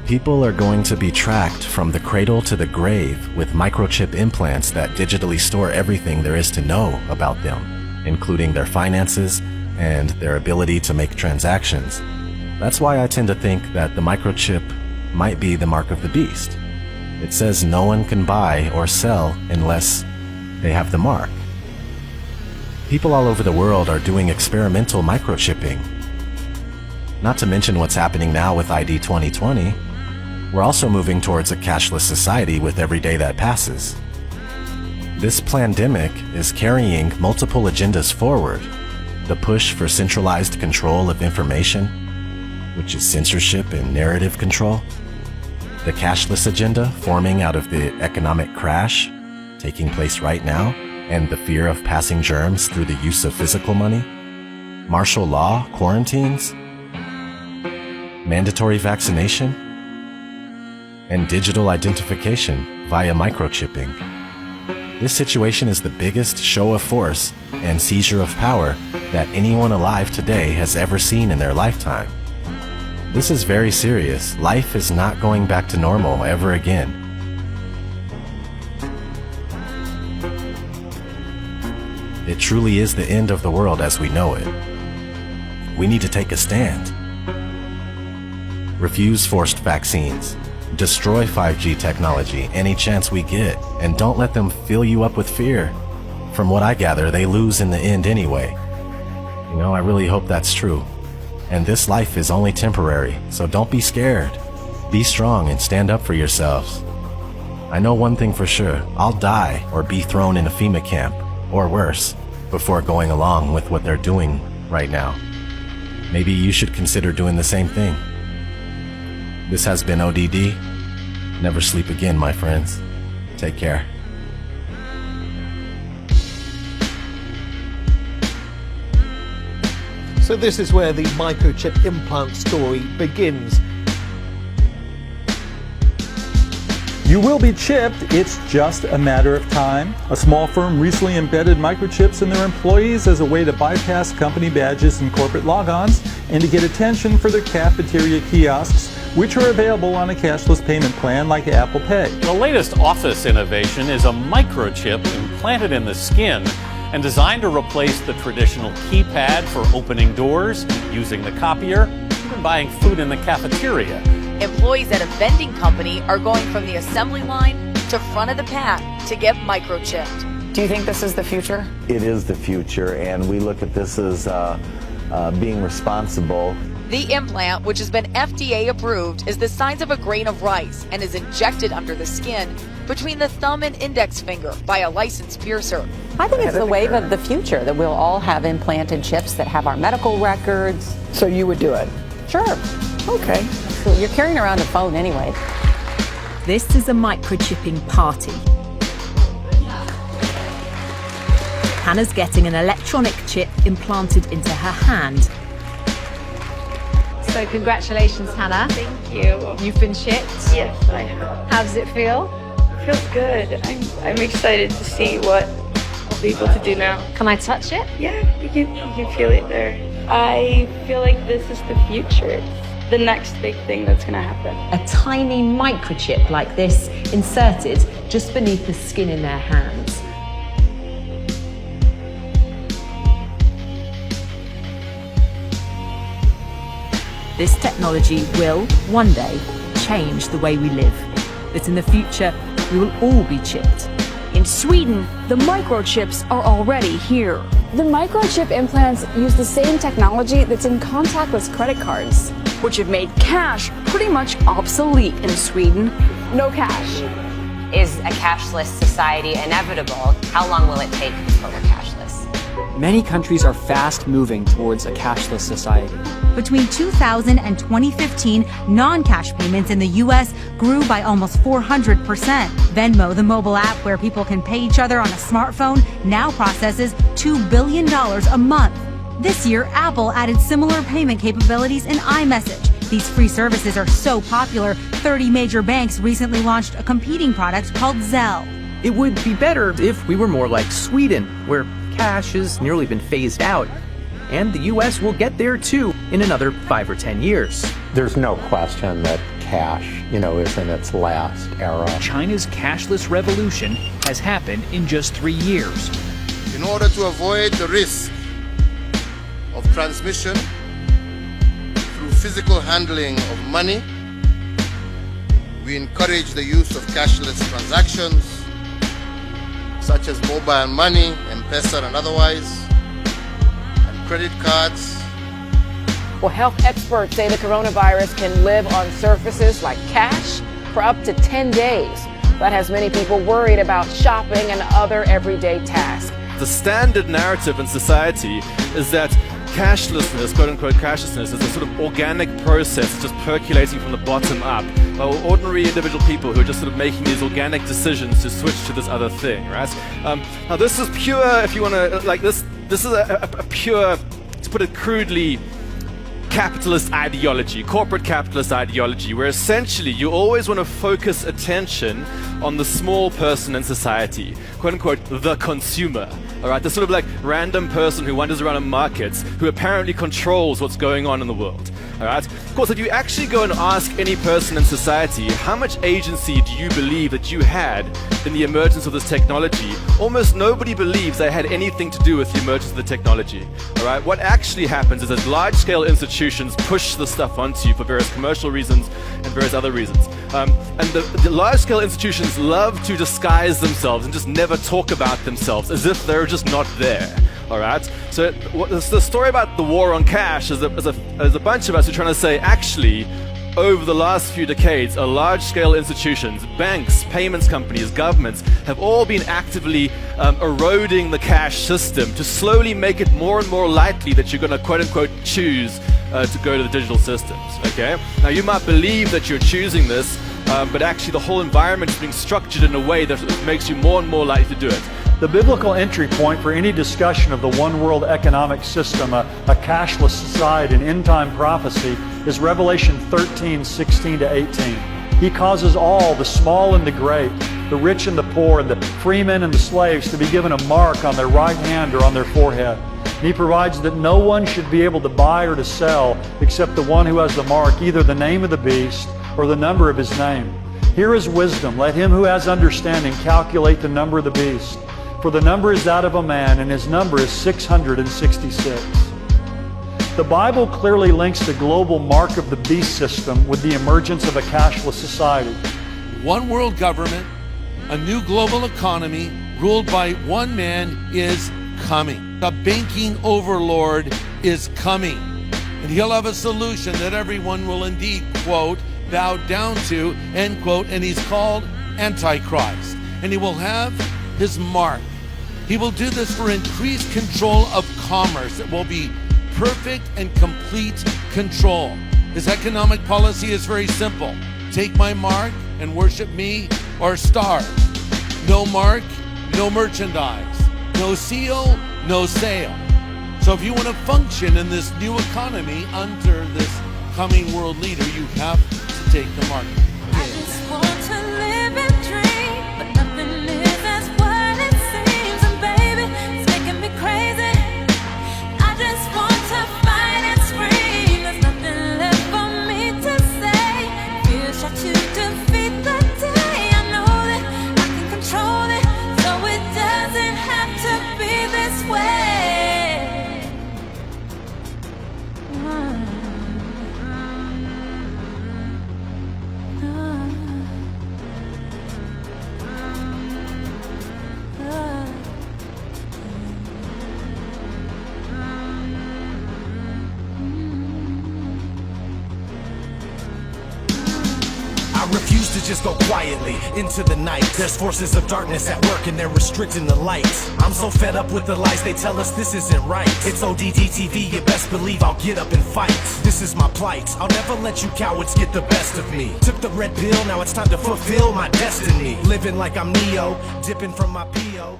People are going to be tracked from the cradle to the grave with microchip implants that digitally store everything there is to know about them, including their finances and their ability to make transactions. That's why I tend to think that the microchip might be the mark of the beast. It says no one can buy or sell unless they have the mark. People all over the world are doing experimental microchipping. Not to mention what's happening now with ID 2020. We're also moving towards a cashless society with every day that passes. This pandemic is carrying multiple agendas forward. The push for centralized control of information, which is censorship and narrative control. The cashless agenda forming out of the economic crash taking place right now and the fear of passing germs through the use of physical money. Martial law quarantines, mandatory vaccination, and digital identification via microchipping. This situation is the biggest show of force and seizure of power that anyone alive today has ever seen in their lifetime. This is very serious. Life is not going back to normal ever again. It truly is the end of the world as we know it. We need to take a stand. Refuse forced vaccines. Destroy 5G technology any chance we get, and don't let them fill you up with fear. From what I gather, they lose in the end anyway. You know, I really hope that's true. And this life is only temporary, so don't be scared. Be strong and stand up for yourselves. I know one thing for sure, I'll die or be thrown in a FEMA camp, or worse, before going along with what they're doing right now. Maybe you should consider doing the same thing. This has been ODD. Never sleep again, my friends. Take care. So this is where the microchip implant story begins. You will be chipped, it's just a matter of time. A small firm recently embedded microchips in their employees as a way to bypass company badges and corporate logons and to get attention for their cafeteria kiosks, which are available on a cashless payment plan like Apple Pay. The latest office innovation is a microchip implanted in the skin and designed to replace the traditional keypad for opening doors, using the copier, even buying food in the cafeteria. Employees at a vending company are going from the assembly line to front of the pack to get microchipped. Do you think this is the future? It is the future, and we look at this as being responsible. The implant, which has been FDA approved, is the size of a grain of rice and is injected under the skin between the thumb and index finger by a licensed piercer. I think it's the wave of the future that we'll all have implanted chips that have our medical records. So you would do it? Sure. Okay. So you're carrying around a phone anyway. This is a microchipping party. Hannah's getting an electronic chip implanted into her hand. So congratulations, Hannah. Thank you. You've been chipped? Yes, I have. How does it feel? It feels good. I'm excited to see what I'll be able to do now. Can I touch it? Yeah, you can feel it there. I feel like this is the future. The next big thing that's going to happen. A tiny microchip like this inserted just beneath the skin in their hands. This technology will, one day, change the way we live. But in the future, we will all be chipped. In Sweden, the microchips are already here. The microchip implants use the same technology that's in contactless credit cards, which have made cash pretty much obsolete in Sweden. No cash. Is a cashless society inevitable? How long will it take before we're cashless? Many countries are fast moving towards a cashless society. Between 2000 and 2015, non-cash payments in the U.S. grew by almost 400%. Venmo, the mobile app where people can pay each other on a smartphone, now processes $2 billion a month. This year, Apple added similar payment capabilities in iMessage. These free services are so popular, 30 major banks recently launched a competing product called Zelle. It would be better if we were more like Sweden, where cash has nearly been phased out. And the U.S. will get there too in another 5 or 10 years. There's no question that cash, is in its last era. China's cashless revolution has happened in just 3 years. In order to avoid the risk of transmission through physical handling of money, we encourage the use of cashless transactions, such as mobile money, M-Pesa and otherwise, and credit cards. Well, health experts say the coronavirus can live on surfaces like cash for up to 10 days. That has many people worried about shopping and other everyday tasks. The standard narrative in society is that cashlessness, quote-unquote cashlessness, is a sort of organic process just percolating from the bottom up. Ordinary individual people who are just sort of making these organic decisions to switch to this other thing, right? Now this is pure, if you want to, this is a pure, to put it crudely, capitalist ideology, corporate capitalist ideology, where essentially you always want to focus attention on the small person in society, quote unquote, the consumer. All right, the sort of like random person who wanders around in markets, who apparently controls what's going on in the world. All right. Of course, if you actually go and ask any person in society, how much agency do you believe that you had in the emergence of this technology? Almost nobody believes they had anything to do with the emergence of the technology. All right. What actually happens is that large-scale institutions push the stuff onto you for various commercial reasons and various other reasons. And the large-scale institutions love to disguise themselves and just never talk about themselves as if they're just not there. All right. So the story about the war on cash is a bunch of us who are trying to say, actually, over the last few decades, large-scale institutions, banks, payments companies, governments have all been actively eroding the cash system to slowly make it more and more likely that you're going to quote-unquote choose to go to the digital systems. Okay. Now you might believe that you're choosing this, but actually the whole environment is being structured in a way that makes you more and more likely to do it. The biblical entry point for any discussion of the one world economic system, a cashless society, an end-time prophecy, is Revelation 13:16-18. He causes all, the small and the great, the rich and the poor, and the freemen and the slaves, to be given a mark on their right hand or on their forehead. And he provides that no one should be able to buy or to sell except the one who has the mark, either the name of the beast or the number of his name. Here is wisdom. Let him who has understanding calculate the number of the beast. For the number is that of a man, and his number is 666. The Bible clearly links the global mark of the beast system with the emergence of a cashless society. One world government, a new global economy ruled by one man is coming. The banking overlord is coming. And he'll have a solution that everyone will indeed, quote, bow down to, end quote, and he's called Antichrist. And he will have his mark. He will do this for increased control of commerce. It will be perfect and complete control. His economic policy is very simple. Take my mark and worship me or starve. No mark, no merchandise. No seal, no sale. So if you want to function in this new economy under this coming world leader, you have to take the mark. I just want to live and dream, but nothing is as what it seems. And baby, it's making me crazy. I just want to fight and scream. There's nothing left for me to say. Feel shot to defeat the day. I know that I can control it, so it doesn't have to be this way. I refuse to just go quietly into the night. There's forces of darkness at work and they're restricting the light. I'm so fed up with the lies, they tell us this isn't right. It's ODD TV, you best believe I'll get up and fight. This is my plight, I'll never let you cowards get the best of me. Took the red pill, now it's time to fulfill my destiny. Living like I'm Neo, dipping from my P.O.